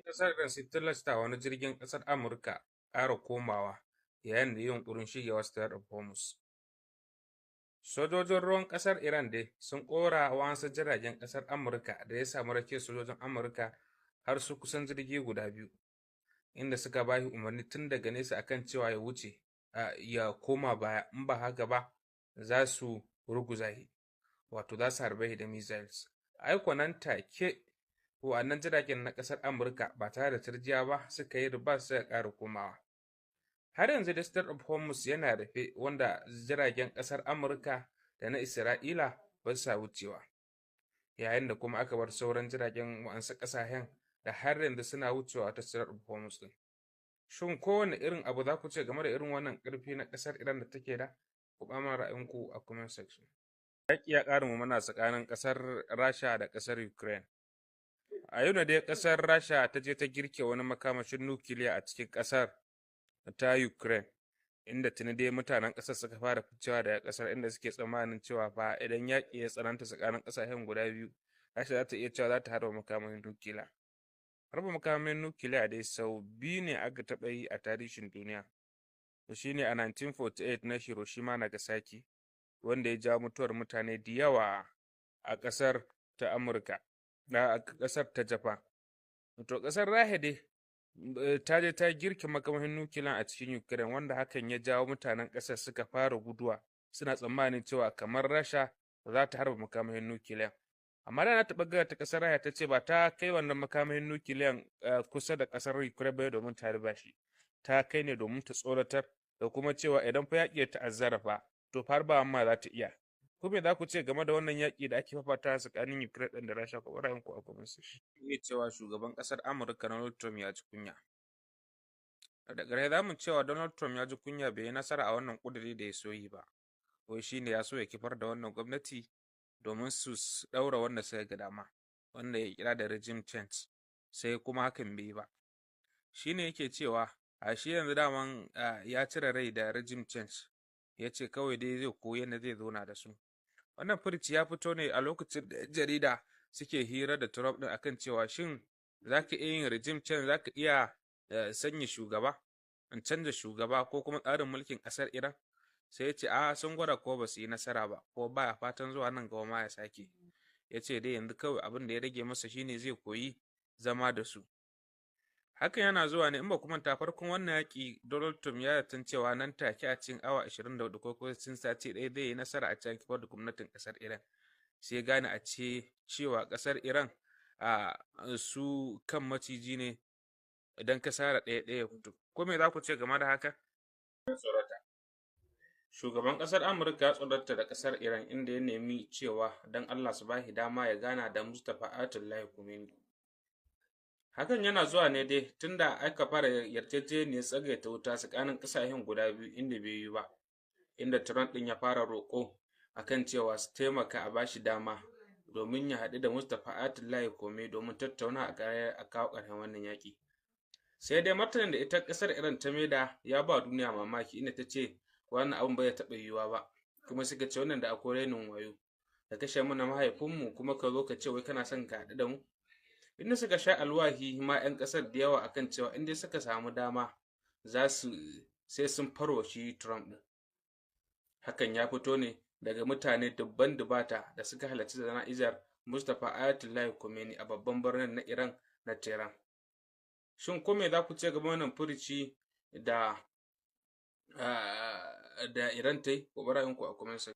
Ƙasar Iran sun tilasta wani jirgin ƙasar Amurka ƙara komawa yayin da ya yi yunƙurin shigewa Strait of Hormuz. Sojojin ruwan ƙasar Iran dai sun ƙora wasu jiragen ƙasar Amurka da ya samu rakiyar sojojin Amurka har su kusan jirgi guda biyu, inda suka ba shi umarni tun daga nesa akan cewa ya wuce ya koma baya, in ba haka ba za su ruguza shi, wato za su harbe shi da missiles. Aiko nan take wa'annan jiragen na ƙasar Amurka ba tare da turjiya ba suka yi ribas suka ƙara komawa. Har yanzu da Strait of Hormuz yana rufe, wanda jiragen ƙasar Amurka da na Isra'ila ba sa wucewa, yayin da kuma aka bar sauran jiragen wa'ansu ƙasashen da har yanzu suna wucewa ta Strait of Hormuz din. Shin kowane irin abu za ku ce game da irin wannan ƙarfi na ƙasar Iran da take da? Ku ba ma ra'ayinku a comment section. Yaƙi ya ƙara mumuna tsakanin ƙasar Rasha da ƙasar Ukraine. A yau ne dai ƙasar Rasha ta je ta girke wani makamashin nukiliya a cikin ƙasar ta Ukraine, inda tuni dai mutanen ƙasar suka fara ficewa daga ƙasar, inda suke tsammanin cewa fa idan yaƙi ya tsananta tsakanin ƙasashen guda biyu, Rasha za ta iya cewa za ta harba makamin nukiliya. Harba makamin nukiliya dai sau biyu ne aka taɓa yi a tarihin duniya. To shine a 1948 na Hiroshima Nagasaki, wanda ya jawo mutuwar mutane da yawa a ƙasar ta Amurka, a ƙasar ta Japan. To ƙasar Rasha dai ta je ta girke makamashin nukiliya a cikin Ukraine, wanda hakan ya jawo mutanen ƙasar suka fara guduwa, suna tsammanin cewa kamar Rasha za ta harba makamashin nukiliya. Amma da na taɓa gaya ta ƙasar Rasha ta ce ba ta kai wannan makamashin nukiliyan kusa da ƙasar Ukraine ba domin ta harba shi, ta kai ne domin ta tsoratar da kuma cewa idan fa yaƙi ya ta'azzara fa to fa harbawan ma za ta iya. Ko me za ku ce game da wannan yaƙi da ake fafata tsakanin Ukraine ɗin da Rasha? Ku ra'ayin ku a comment section. Iya cewa shugaban ƙasar Amurka Donald Trump ya ji kunya. Da ƙarshe za mu cewa Donald Trump ya ji kunya, bai yi nasara a wannan ƙuduri da ya so yi ba. Wai shine ya so ya kifar da wannan gwamnati domin su ɗaura wanda suka ga dama, wanda ya kira da regime change, sai kuma hakan bai yi ba. Shine yake cewa a shi yanzu daman ya cire rai da regime change, ya ce kawai dai zai koyi yadda zai zauna da su. Wannan furici ya fito ne a lokacin da jarida suke hira da Trump din akan cewa shin za ka iya yin regime change, za ka iya sanya shugaba, in canza shugaba ko kuma tsarin mulkin ƙasar Iran? Sai ya ce a sun gwada ko ba su yi nasara ba, ko baya fatan zuwa nan gaba ma ya sake. Ya ce dai yanzu kawai abin da ya rage masa shine zai koyi zama da su. Hakan yana zuwa ne in ba kuma ta farkon wannan yaƙi Donald Trump ya zaton cewa nan take a cikin awa 24 ko kuma cikin sati ɗaya zai yi nasara a cikin kifar da gwamnatin ƙasar Iran. Sai gane a ce cewa ƙasar Iran su kan maciji ne, idan ka sara ɗaya ya fito. Ko me za ku ce game da haka? Shugaban ƙasar Amurka ya tsorata da ƙasar Iran, inda ya nemi cewa don Allah su ba shi dama ya gana da Mustapha Ayatollah Khomeini. Hakan yana zuwa ne dai tunda aka fara yarjejeniyar tsagaita wuta tsakanin ƙasashen guda biyu, inda bai yi ba, inda Trump ɗin ya fara roƙo akan cewa su taimaka a bashi dama domin ya haɗu da Mustapha Ayatollah Khomeini domin tattauna a kawo ƙarshen wannan yaƙi. Sai dai martanin da ita ƙasar Iran ta maida ya ba duniya mamaki, inda ta ce wannan abin bai taɓa yiwuwa ba, kuma suka ce wannan da akwai rainin wayo, da kashe mana mahaifinmu kuma ka zo ka ce wai kana son ka haɗu da mu. Inda suka sha alwahi ma 'yan ƙasar da yawa akan cewa in dai suka samu dama za su sai sun farwa shi Trump ɗin. Hakan ya fito ne daga mutane dubban dubata da suka halarci jana'izar Mustapha Ayatollah Khomeini a babban birnin na Iran na Tehran. Shin ko me za ku ce game wannan furuci da Iran ta yi? Ku bar ra'ayinku a comment section.